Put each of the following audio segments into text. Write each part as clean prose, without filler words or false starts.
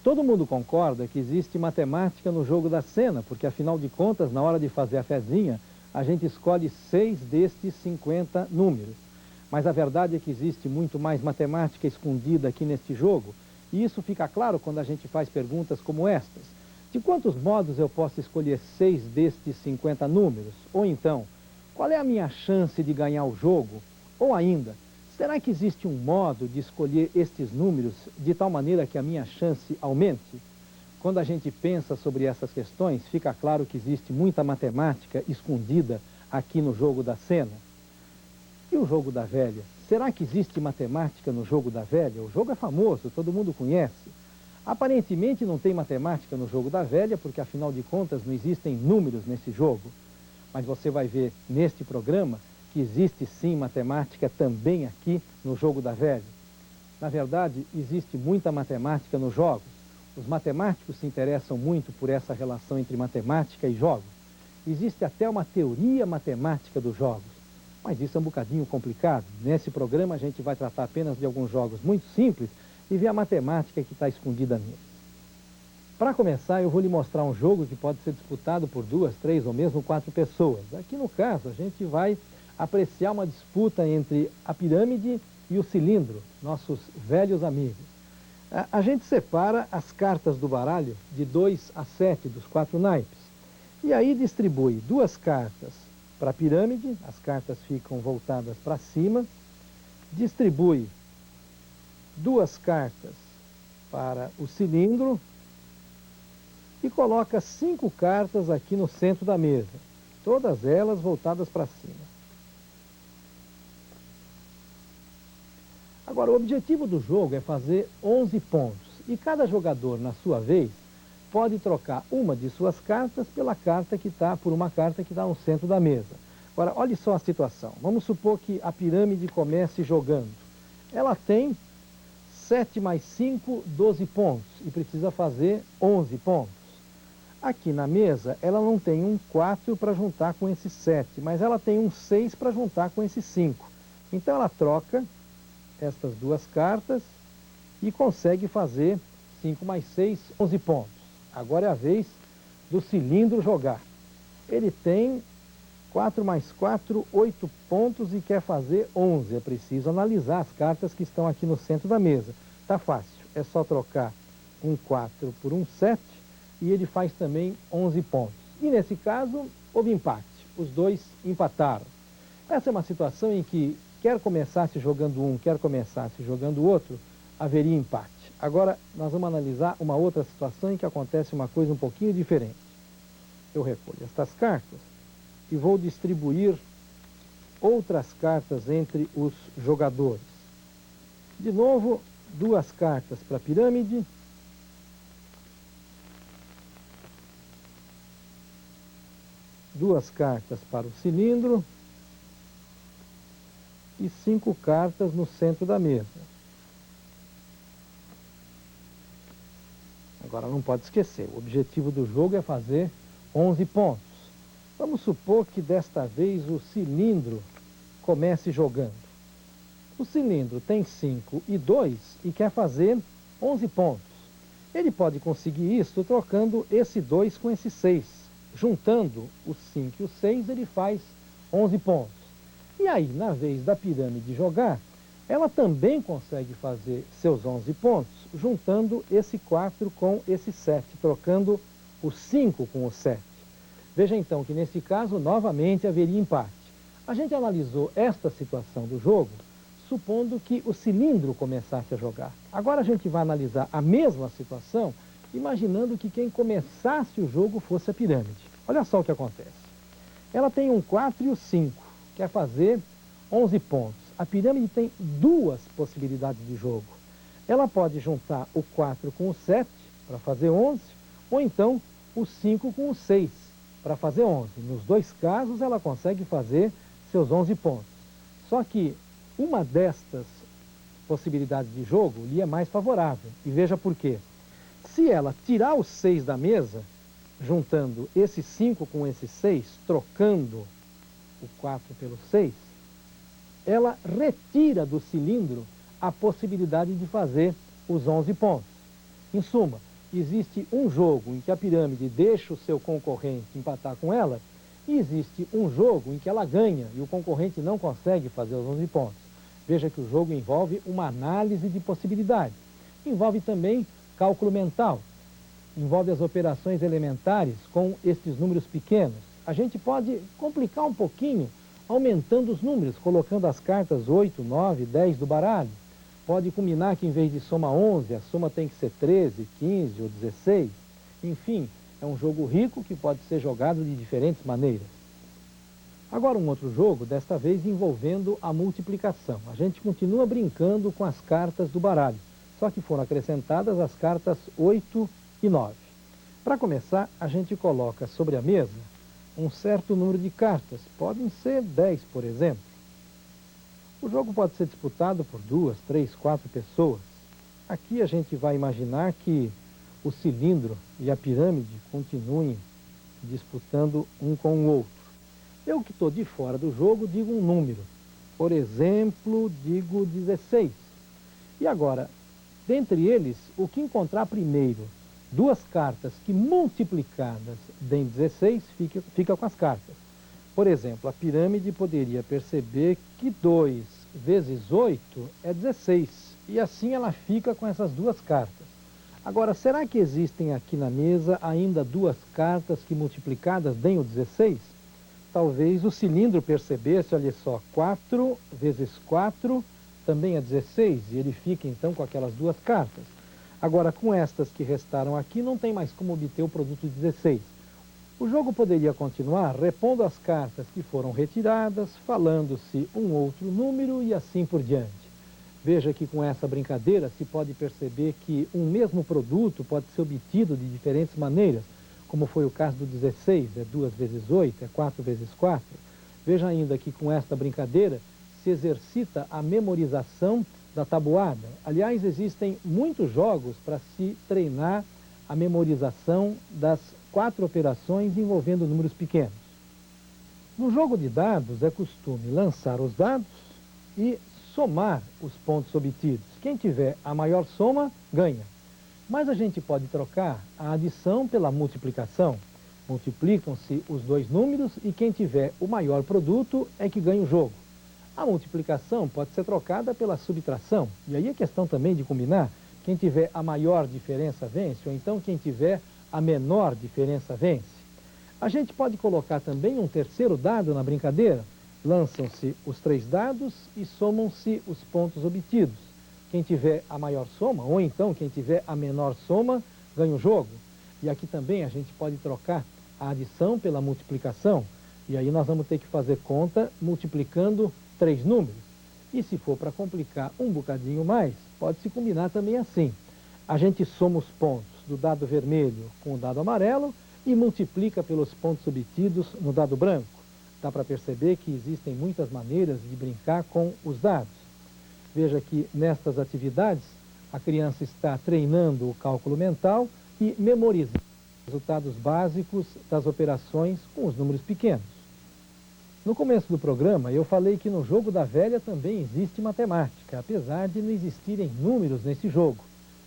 Todo mundo concorda que existe matemática no jogo da cena, porque afinal de contas, na hora de fazer a fezinha, a gente escolhe 6 destes 50 números. Mas a verdade é que existe muito mais matemática escondida aqui neste jogo, e isso fica claro quando a gente faz perguntas como estas. De quantos modos eu posso escolher 6 destes 50 números? Ou então, qual é a minha chance de ganhar o jogo? Ou ainda, será que existe um modo de escolher estes números de tal maneira que a minha chance aumente? Quando a gente pensa sobre essas questões, fica claro que existe muita matemática escondida aqui no jogo da cena. E o jogo da velha? Será que existe matemática no jogo da velha? O jogo é famoso, todo mundo conhece. Aparentemente não tem matemática no jogo da velha, porque afinal de contas não existem números nesse jogo. Mas você vai ver neste programa que existe sim matemática também aqui no jogo da velha. Na verdade, existe muita matemática nos jogos. Os matemáticos se interessam muito por essa relação entre matemática e jogos. Existe até uma teoria matemática dos jogos. Mas isso é um bocadinho complicado. Nesse programa a gente vai tratar apenas de alguns jogos muito simples e ver a matemática que está escondida neles. Para começar, eu vou lhe mostrar um jogo que pode ser disputado por 2, 3 ou mesmo 4 pessoas. Aqui no caso, a gente vai apreciar uma disputa entre a pirâmide e o cilindro, nossos velhos amigos. A gente separa as cartas do baralho de 2 a 7 dos 4 naipes. E aí distribui 2 cartas para a pirâmide, as cartas ficam voltadas para cima. Distribui 2 cartas para o cilindro e coloca 5 cartas aqui no centro da mesa, todas elas voltadas para cima. Agora, o objetivo do jogo é fazer 11 pontos, e cada jogador, na sua vez, pode trocar uma de suas cartas por uma carta que está no centro da mesa. Agora, olhe só a situação. Vamos supor que a pirâmide comece jogando. Ela tem 7 mais 5, 12 pontos, e precisa fazer 11 pontos. Aqui na mesa, ela não tem um 4 para juntar com esse 7, mas ela tem um 6 para juntar com esse 5. Então, ela troca estas 2 cartas e consegue fazer 5 mais 6, 11 pontos. Agora é a vez do cilindro jogar. Ele tem 4 mais 4, 8 pontos e quer fazer 11. É preciso analisar as cartas que estão aqui no centro da mesa. Tá fácil, é só trocar um 4 por um 7 e ele faz também 11 pontos. E nesse caso, houve empate. Os dois empataram. Essa é uma situação em que quer começasse jogando um, quer começasse jogando o outro, haveria empate. Agora, nós vamos analisar uma outra situação em que acontece uma coisa um pouquinho diferente. Eu recolho estas cartas e vou distribuir outras cartas entre os jogadores. De novo, 2 cartas para a pirâmide, 2 cartas para o cilindro e 5 cartas no centro da mesa. Agora não pode esquecer, o objetivo do jogo é fazer 11 pontos. Vamos supor que desta vez o cilindro comece jogando. O cilindro tem 5 e 2 e quer fazer 11 pontos. Ele pode conseguir isso trocando esse 2 com esse 6. Juntando o 5 e o 6, ele faz 11 pontos. E aí, na vez da pirâmide jogar, ela também consegue fazer seus 11 pontos, juntando esse 4 com esse 7, trocando o 5 com o 7. Veja então que nesse caso, novamente, haveria empate. A gente analisou esta situação do jogo, supondo que o cilindro começasse a jogar. Agora a gente vai analisar a mesma situação, imaginando que quem começasse o jogo fosse a pirâmide. Olha só o que acontece. Ela tem um 4 e o 5. Quer fazer 11 pontos. A pirâmide tem 2 possibilidades de jogo. Ela pode juntar o 4 com o 7 para fazer 11, ou então o 5 com o 6 para fazer 11. Nos 2 casos, ela consegue fazer seus 11 pontos. Só que uma destas possibilidades de jogo lhe é mais favorável. E veja por quê. Se ela tirar o 6 da mesa, juntando esse 5 com esse 6, trocando o 4 pelo 6, ela retira do cilindro a possibilidade de fazer os 11 pontos. Em suma, existe um jogo em que a pirâmide deixa o seu concorrente empatar com ela, e existe um jogo em que ela ganha e o concorrente não consegue fazer os 11 pontos. Veja que o jogo envolve uma análise de possibilidades. Envolve também cálculo mental. Envolve as operações elementares com estes números pequenos. A gente pode complicar um pouquinho aumentando os números, colocando as cartas 8, 9, 10 do baralho. Pode combinar que em vez de soma 11, a soma tem que ser 13, 15 ou 16. Enfim, é um jogo rico que pode ser jogado de diferentes maneiras. Agora um outro jogo, desta vez envolvendo a multiplicação. A gente continua brincando com as cartas do baralho, só que foram acrescentadas as cartas 8 e 9. Para começar, a gente coloca sobre a mesa um certo número de cartas, podem ser 10, por exemplo. O jogo pode ser disputado por 2, 3, 4 pessoas. Aqui a gente vai imaginar que o cilindro e a pirâmide continuem disputando um com o outro. Eu que estou de fora do jogo digo um número. Por exemplo, digo 16. E agora, dentre eles, o que encontrar primeiro duas cartas que multiplicadas deem 16, fica com as cartas. Por exemplo, a pirâmide poderia perceber que 2 vezes 8 é 16. E assim ela fica com essas duas cartas. Agora, será que existem aqui na mesa ainda duas cartas que multiplicadas deem o 16? Talvez o cilindro percebesse, olha só, 4 vezes 4 também é 16, e ele fica então com aquelas duas cartas. Agora, com estas que restaram aqui, não tem mais como obter o produto 16. O jogo poderia continuar repondo as cartas que foram retiradas, falando-se um outro número e assim por diante. Veja que com essa brincadeira se pode perceber que um mesmo produto pode ser obtido de diferentes maneiras, como foi o caso do 16, é 2 vezes 8, é 4 vezes 4. Veja ainda que com esta brincadeira se exercita a memorização da tabuada. Aliás, existem muitos jogos para se treinar a memorização das 4 operações envolvendo números pequenos. No jogo de dados é costume lançar os dados e somar os pontos obtidos. Quem tiver a maior soma, ganha. Mas a gente pode trocar a adição pela multiplicação. Multiplicam-se os dois números e quem tiver o maior produto é que ganha o jogo. A multiplicação pode ser trocada pela subtração. E aí é questão também de combinar. Quem tiver a maior diferença vence, ou então quem tiver a menor diferença vence. A gente pode colocar também um terceiro dado na brincadeira. Lançam-se os 3 dados e somam-se os pontos obtidos. Quem tiver a maior soma, ou então quem tiver a menor soma, ganha o jogo. E aqui também a gente pode trocar a adição pela multiplicação. E aí nós vamos ter que fazer conta multiplicando 3 números. E se for para complicar um bocadinho mais, pode-se combinar também assim. A gente soma os pontos do dado vermelho com o dado amarelo e multiplica pelos pontos obtidos no dado branco. Dá para perceber que existem muitas maneiras de brincar com os dados. Veja que nestas atividades a criança está treinando o cálculo mental e memorizando os resultados básicos das operações com os números pequenos. No começo do programa eu falei que no jogo da velha também existe matemática, apesar de não existirem números nesse jogo.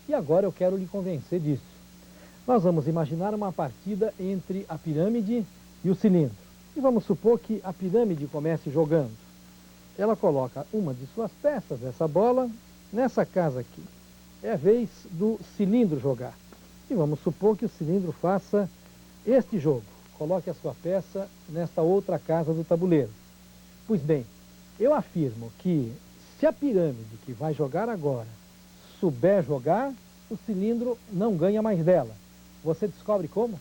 E agora eu quero lhe convencer disso. Nós vamos imaginar uma partida entre a pirâmide e o cilindro. E vamos supor que a pirâmide comece jogando. Ela coloca uma de suas peças, essa bola, nessa casa aqui. É a vez do cilindro jogar. E vamos supor que o cilindro faça este jogo. Coloque a sua peça nesta outra casa do tabuleiro. Pois bem, eu afirmo que se a pirâmide que vai jogar agora souber jogar, o cilindro não ganha mais dela. Você descobre como?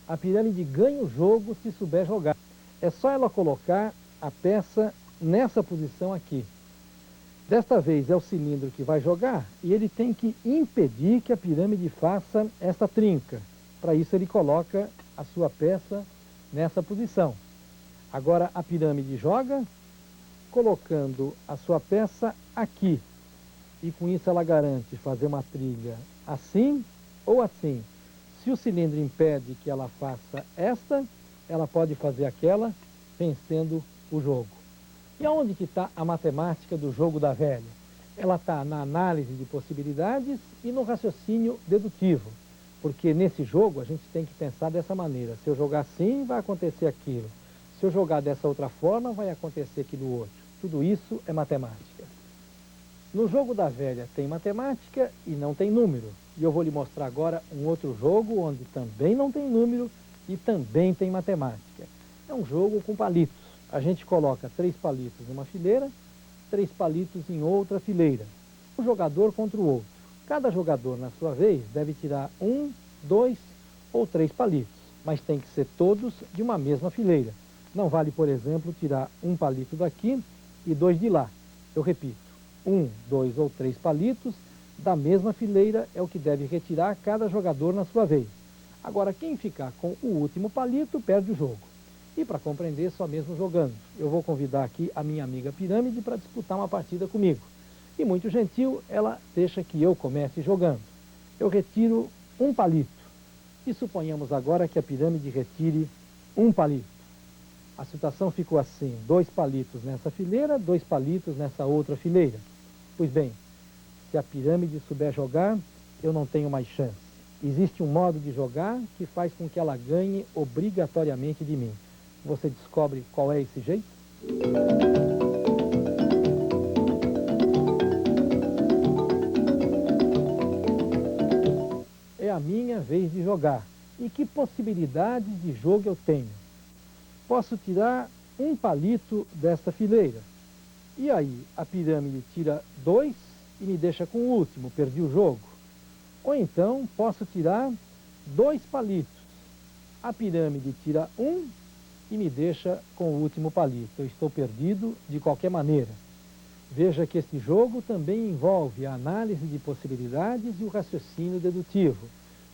A pirâmide ganha o jogo se souber jogar. É só ela colocar a peça nessa posição aqui. Desta vez é o cilindro que vai jogar e ele tem que impedir que a pirâmide faça esta trinca. Para isso ele coloca a sua peça nessa posição. Agora a pirâmide joga colocando a sua peça aqui. E com isso ela garante fazer uma trilha assim ou assim. Se o cilindro impede que ela faça esta, ela pode fazer aquela vencendo o jogo. E aonde que está a matemática do jogo da velha? Ela está na análise de possibilidades e no raciocínio dedutivo. Porque nesse jogo a gente tem que pensar dessa maneira. Se eu jogar assim, vai acontecer aquilo. Se eu jogar dessa outra forma, vai acontecer aquilo outro. Tudo isso é matemática. No jogo da velha tem matemática e não tem número. E eu vou lhe mostrar agora um outro jogo onde também não tem número e também tem matemática. É um jogo com palitos. A gente coloca 3 palitos numa fileira, 3 palitos em outra fileira. Um jogador contra o outro. Cada jogador, na sua vez, deve tirar 1, 2 ou 3 palitos, mas tem que ser todos de uma mesma fileira. Não vale, por exemplo, tirar um palito daqui e 2 de lá. Eu repito, 1, 2 ou 3 palitos da mesma fileira é o que deve retirar cada jogador na sua vez. Agora, quem ficar com o último palito perde o jogo. E para compreender, só mesmo jogando. Eu vou convidar aqui a minha amiga Pirâmide para disputar uma partida comigo. E muito gentil, ela deixa que eu comece jogando. Eu retiro um palito. E suponhamos agora que a Pirâmide retire um palito. A situação ficou assim, 2 palitos nessa fileira, 2 palitos nessa outra fileira. Pois bem, se a Pirâmide souber jogar, eu não tenho mais chance. Existe um modo de jogar que faz com que ela ganhe obrigatoriamente de mim. Você descobre qual é esse jeito? É a minha vez de jogar. E que possibilidades de jogo eu tenho? Posso tirar um palito desta fileira. E aí, a Pirâmide tira 2 e me deixa com o último, perdi o jogo. Ou então, posso tirar 2 palitos. A Pirâmide tira 1 e me deixa com o último palito. Eu estou perdido de qualquer maneira. Veja que este jogo também envolve a análise de possibilidades e o raciocínio dedutivo.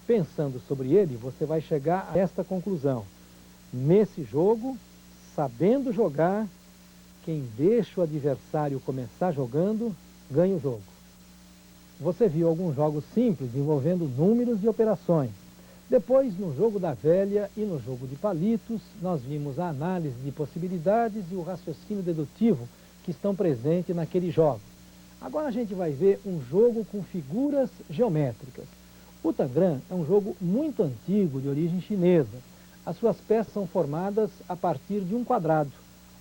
Pensando sobre ele, você vai chegar a esta conclusão. Nesse jogo, sabendo jogar, quem deixa o adversário começar jogando, ganha o jogo. Você viu alguns jogos simples envolvendo números e operações. Depois, no jogo da velha e no jogo de palitos, nós vimos a análise de possibilidades e o raciocínio dedutivo que estão presentes naqueles jogos. Agora a gente vai ver um jogo com figuras geométricas. O Tangram é um jogo muito antigo, de origem chinesa. As suas peças são formadas a partir de um quadrado.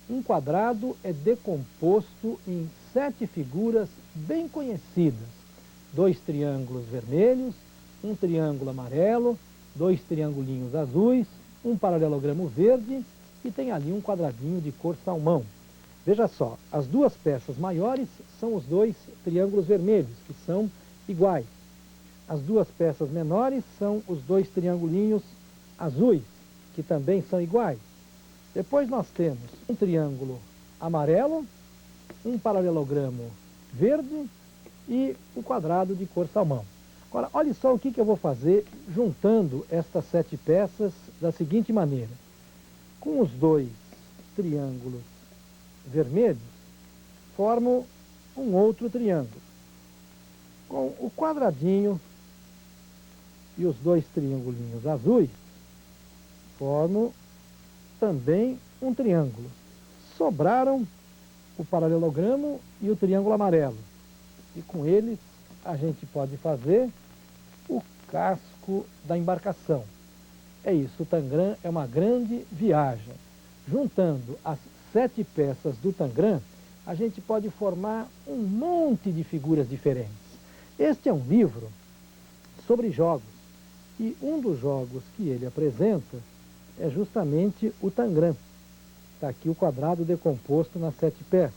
Um quadrado é decomposto em 7 figuras bem conhecidas. 2 triângulos vermelhos, um triângulo amarelo, 2 triangulinhos azuis, um paralelogramo verde e tem ali um quadradinho de cor salmão. Veja só, as 2 peças maiores são os 2 triângulos vermelhos, que são iguais. As 2 peças menores são os 2 triangulinhos azuis, que também são iguais. Depois nós temos um triângulo amarelo, um paralelogramo verde e o quadrado de cor salmão. Agora, olha só o que eu vou fazer juntando estas 7 peças da seguinte maneira. Com os 2 triângulos vermelhos, formo um outro triângulo. Com o quadradinho e os 2 triangulinhos azuis, formo também um triângulo. Sobraram o paralelogramo e o triângulo amarelo. E com eles a gente pode fazer o casco da embarcação. É isso, o Tangram é uma grande viagem. Juntando as 7 peças do Tangram, a gente pode formar um monte de figuras diferentes. Este é um livro sobre jogos. E um dos jogos que ele apresenta é justamente o Tangram. Está aqui o quadrado decomposto nas 7 peças.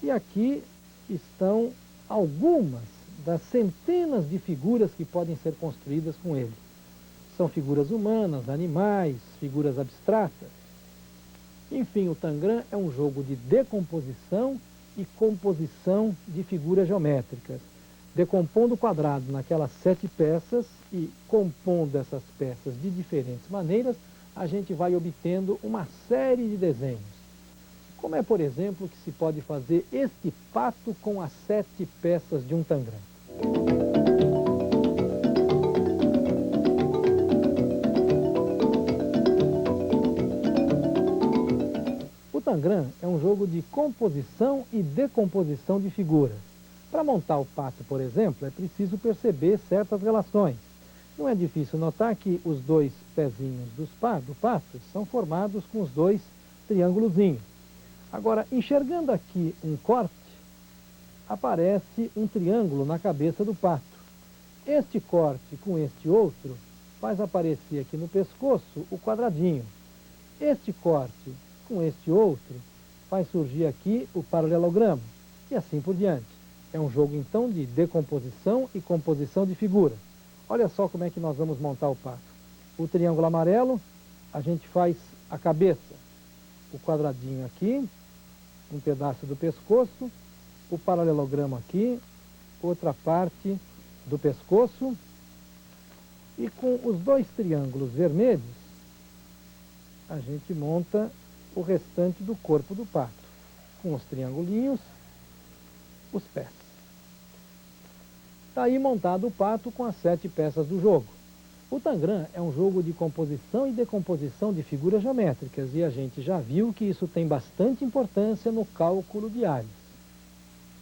E aqui estão algumas das centenas de figuras que podem ser construídas com ele. São figuras humanas, animais, figuras abstratas. Enfim, o Tangram é um jogo de decomposição e composição de figuras geométricas. Decompondo o quadrado naquelas 7 peças e compondo essas peças de diferentes maneiras, a gente vai obtendo uma série de desenhos. Como é, por exemplo, que se pode fazer este pato com as 7 peças de um Tangram? Tangram é um jogo de composição e decomposição de figuras. Para montar o pato, por exemplo, é preciso perceber certas relações. Não é difícil notar que os dois pezinhos do pato são formados com os dois triângulozinhos. Agora, enxergando aqui um corte, aparece um triângulo na cabeça do pato. Este corte com este outro faz aparecer aqui no pescoço o quadradinho. Este corte com este outro faz surgir aqui o paralelogramo e assim por diante. É um jogo então de decomposição e composição de figuras. Olha só como é que nós vamos montar o pato. O triângulo amarelo, a gente faz a cabeça, o quadradinho aqui, um pedaço do pescoço, o paralelogramo aqui, outra parte do pescoço, e com os dois triângulos vermelhos, a gente monta o restante do corpo do pato, com os triangulinhos, os pés. Está aí montado o pato com as 7 peças do jogo. O Tangram é um jogo de composição e decomposição de figuras geométricas e a gente já viu que isso tem bastante importância no cálculo de áreas.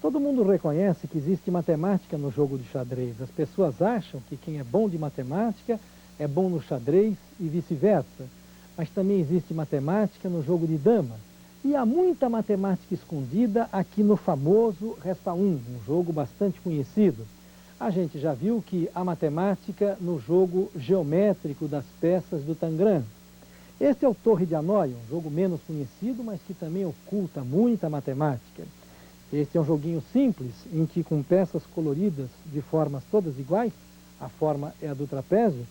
Todo mundo reconhece que existe matemática no jogo de xadrez. As pessoas acham que quem é bom de matemática é bom no xadrez e vice-versa. Mas também existe matemática no jogo de dama. E há muita matemática escondida aqui no famoso Resta 1, um jogo bastante conhecido. A gente já viu que há matemática no jogo geométrico das peças do Tangram. Este é o Torre de Hanoi, um jogo menos conhecido, mas que também oculta muita matemática. Este é um joguinho simples, em que com peças coloridas de formas todas iguais, a forma é a do trapézio,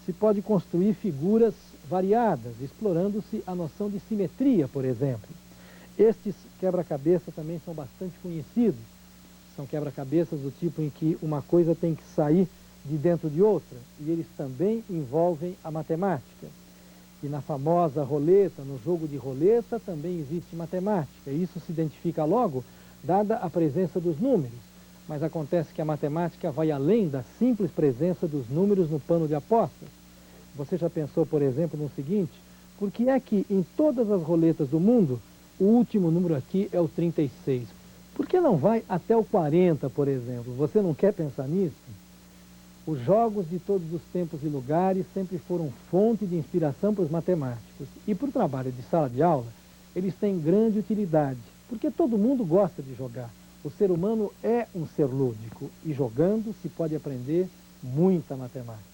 se pode construir figuras variadas, explorando-se a noção de simetria, por exemplo. Estes quebra-cabeça também são bastante conhecidos. São quebra-cabeças do tipo em que uma coisa tem que sair de dentro de outra, e eles também envolvem a matemática. E na famosa roleta, no jogo de roleta, também existe matemática. Isso se identifica logo, dada a presença dos números. Mas acontece que a matemática vai além da simples presença dos números no pano de apostas. Você já pensou, por exemplo, no seguinte: por que é que em todas as roletas do mundo, o último número aqui é o 36? Por que não vai até o 40, por exemplo? Você não quer pensar nisso? Os jogos de todos os tempos e lugares sempre foram fonte de inspiração para os matemáticos. E para o trabalho de sala de aula, eles têm grande utilidade, porque todo mundo gosta de jogar. O ser humano é um ser lúdico e jogando se pode aprender muita matemática.